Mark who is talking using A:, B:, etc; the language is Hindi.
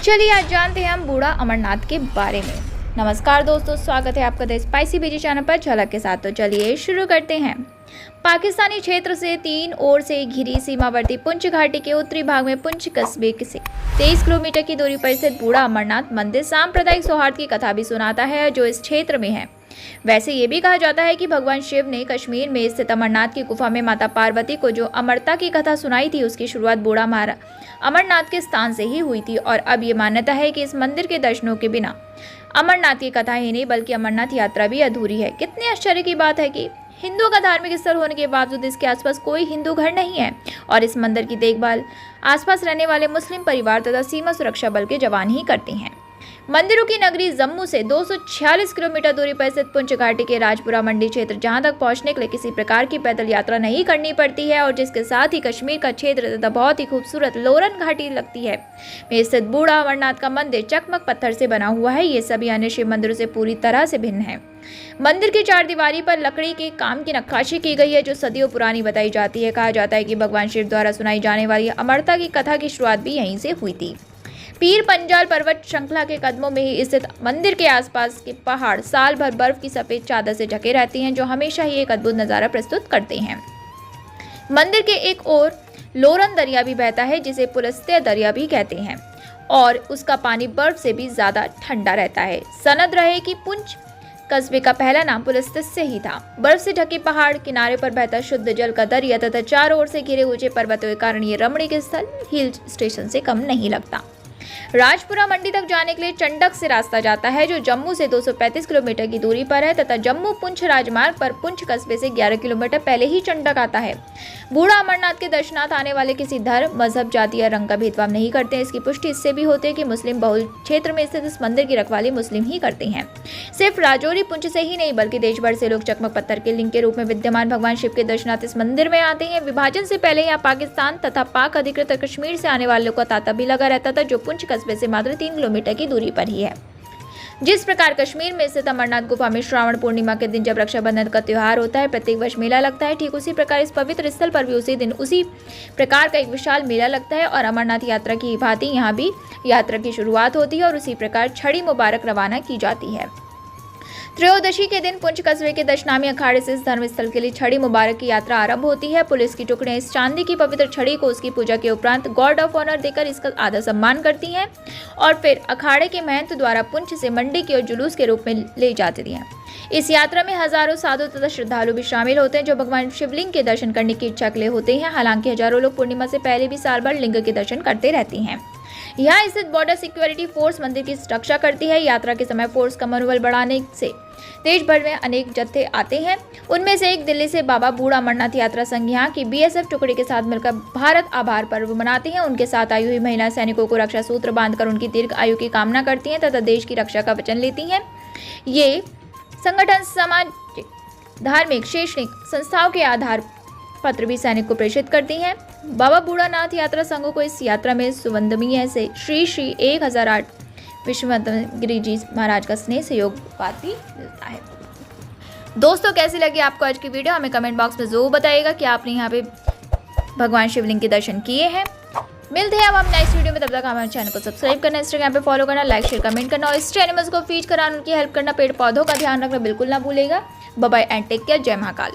A: चलिए आज जानते हैं हम बूढ़ा अमरनाथ के बारे में। नमस्कार दोस्तों, स्वागत है आपका द स्पाइसी बीजी चैनल पर झलक के साथ। तो चलिए शुरू करते हैं। पाकिस्तानी क्षेत्र से 3 ओर से घिरी सीमावर्ती पुंछ घाटी के उत्तरी भाग में पुंछ कस्बे से 23 किलोमीटर की दूरी पर स्थित बूढ़ा अमरनाथ मंदिर सांप्रदायिक सौहार्द की कथा भी सुनाता है जो इस क्षेत्र में है। वैसे ये भी कहा जाता है कि भगवान शिव ने कश्मीर में स्थित अमरनाथ की गुफा में माता पार्वती को जो अमरता की कथा सुनाई थी, उसकी शुरुआत बूढ़ा अमरनाथ के स्थान से ही हुई थी। और अब ये मान्यता है कि इस मंदिर के दर्शनों के बिना अमरनाथ की कथा ही नहीं बल्कि अमरनाथ यात्रा भी अधूरी है। कितने आश्चर्य की बात है कि हिंदुओं का धार्मिक स्थल होने के बावजूद इसके आसपास कोई हिंदू घर नहीं है और इस मंदिर की देखभाल आसपास रहने वाले मुस्लिम परिवार तथा सीमा सुरक्षा बल के जवान ही करते हैं। मंदिरों की नगरी जम्मू से 246 किलोमीटर दूरी पर स्थित पुंछ घाटी के राजपुरा मंडी क्षेत्र, जहां तक पहुंचने के लिए किसी प्रकार की पैदल यात्रा नहीं करनी पड़ती है और जिसके साथ ही कश्मीर का क्षेत्र तथा बहुत ही खूबसूरत लोरन घाटी लगती है, में स्थित बूढ़ा अमरनाथ का मंदिर चकमक पत्थर से बना हुआ है। ये सभी अन्य शिव मंदिरों से पूरी तरह से भिन्न है। मंदिर की 4 दीवारी पर लकड़ी के काम की नक्काशी की गई है जो सदियों पुरानी बताई जाती है। कहा जाता है कि भगवान शिव द्वारा सुनाई जाने वाली अमरता की कथा की शुरुआत भी यहीं से हुई थी। पीर पंजाल पर्वत श्रृंखला के कदमों में ही स्थित मंदिर के आसपास के पहाड़ साल भर बर्फ की सफेद चादर से ढके रहते हैं जो हमेशा ही एक अद्भुत नज़ारा प्रस्तुत करते हैं। मंदिर के एक ओर लोरन दरिया भी बहता है जिसे पुलस्त्य दरिया भी कहते हैं और उसका पानी बर्फ से भी ज़्यादा ठंडा रहता है। सनद रहे कि पुंछ कस्बे का पहला नाम पुलस्त्य ही था। बर्फ से ढके पहाड़, किनारे पर बहता शुद्ध जल का दरिया तथा चारों ओर से घिरे ऊंचे पर्वतों के कारण ये रमणीक स्थल हिल स्टेशन से कम नहीं लगता। राजपुरा मंडी तक जाने के लिए चंडक से रास्ता जाता है जो जम्मू से 235 किलोमीटर की दूरी पर है तथा जम्मू पुंछ राजमार्ग पर पुंछ कस्बे से 11 किलोमीटर पहले ही चंडक आता है। बूढ़ा अमरनाथ के दर्शनार्थ आने वाले किसी धर्म, मजहब, जाति या रंग का भेदभाव नहीं करते हैं। इसकी पुष्टि इससे भी होती है कि मुस्लिम बहुल क्षेत्र में स्थित इस मंदिर की रखवाली मुस्लिम ही करते हैं। सिर्फ राजौरी पुंछ से ही नहीं बल्कि देश भर से लोग चकमक पत्थर के लिंग के रूप में विद्यमान भगवान शिव के दर्शनार्थ इस मंदिर में आते हैं। विभाजन से पहले यहाँ पाकिस्तान तथा पाक अधिकृत कश्मीर से आने वालों का तांता भी लगा रहता था जो पुंछ कस्बे से मात्र 3 किलोमीटर की दूरी पर ही है। जिस प्रकार कश्मीर में स्थित अमरनाथ गुफा में श्रावण पूर्णिमा के दिन जब रक्षाबंधन का त्योहार होता है, प्रत्येक वर्ष मेला लगता है, ठीक उसी प्रकार इस पवित्र स्थल पर भी उसी दिन उसी प्रकार का एक विशाल मेला लगता है और अमरनाथ यात्रा की भांति यहाँ भी यात्रा की शुरुआत होती है और उसी प्रकार छड़ी मुबारक रवाना की जाती है। त्रयोदशी के दिन पुंछ कस्बे के दशनामी अखाड़े से इस धर्मस्थल के लिए छड़ी मुबारक की यात्रा आरंभ होती है। पुलिस की टुकड़ियां इस चांदी की पवित्र छड़ी को उसकी पूजा के उपरांत गॉड ऑफ ऑनर देकर इसका आधा सम्मान करती हैं और फिर अखाड़े के महंत द्वारा पुंछ से मंडी की ओर जुलूस के रूप में ले जाती हैं। इस यात्रा में हजारों साधु तथा श्रद्धालु भी शामिल होते हैं जो भगवान शिवलिंग के दर्शन करने की इच्छा के लिए होते हैं। हालांकि हजारों लोग पूर्णिमा से पहले भी साल भर लिंग के दर्शन करते रहते हैं। यहाँ स्थित बॉर्डर सिक्योरिटी फोर्स मंदिर की रक्षा करती है। यात्रा के समय फोर्स का मनोबल बढ़ाने से देश भर में अनेक जत्थे आते हैं। उनमें से एक दिल्ली से बाबा बूढ़ा अमरनाथ यात्रा संघ यहाँ की BSF टुकड़ी के साथ मिलकर भारत आभार पर्व मनाते हैं। उनके साथ आई हुई महिला सैनिकों को रक्षा सूत्र बांधकर उनकी दीर्घ आयु की कामना करती हैं तथा देश की रक्षा का वचन लेती हैं। ये संगठन सामाजिक, धार्मिक, शैक्षणिक संस्थाओं के आधार पत्र भी सैनिक को प्रेषित करती हैं। बाबा बूढ़ानाथ यात्रा संघों को इस यात्रा में सुवंदमीय से श्री 1008 विश्वगिरी जी महाराज का स्नेह सहयोग भी मिलता है। दोस्तों, कैसी लगी आपको आज की वीडियो? हमें कमेंट बॉक्स में जरूर बताइएगा कि आपने यहाँ पे भगवान शिवलिंग के दर्शन किए हैं। मिलते हैं अब हम नेक्स्ट वीडियो में। तब तक हमारे चैनल को सब्सक्राइब करना, इंस्टाग्राम पे फॉलो करना, लाइक शेयर कमेंट करना और स्ट्रे एनिमल्स को फीड कराना, उनकी हेल्प करना, पेड़ पौधों का ध्यान रखना बिल्कुल ना भूलेगा। Bye bye and take care. जय महाकाल।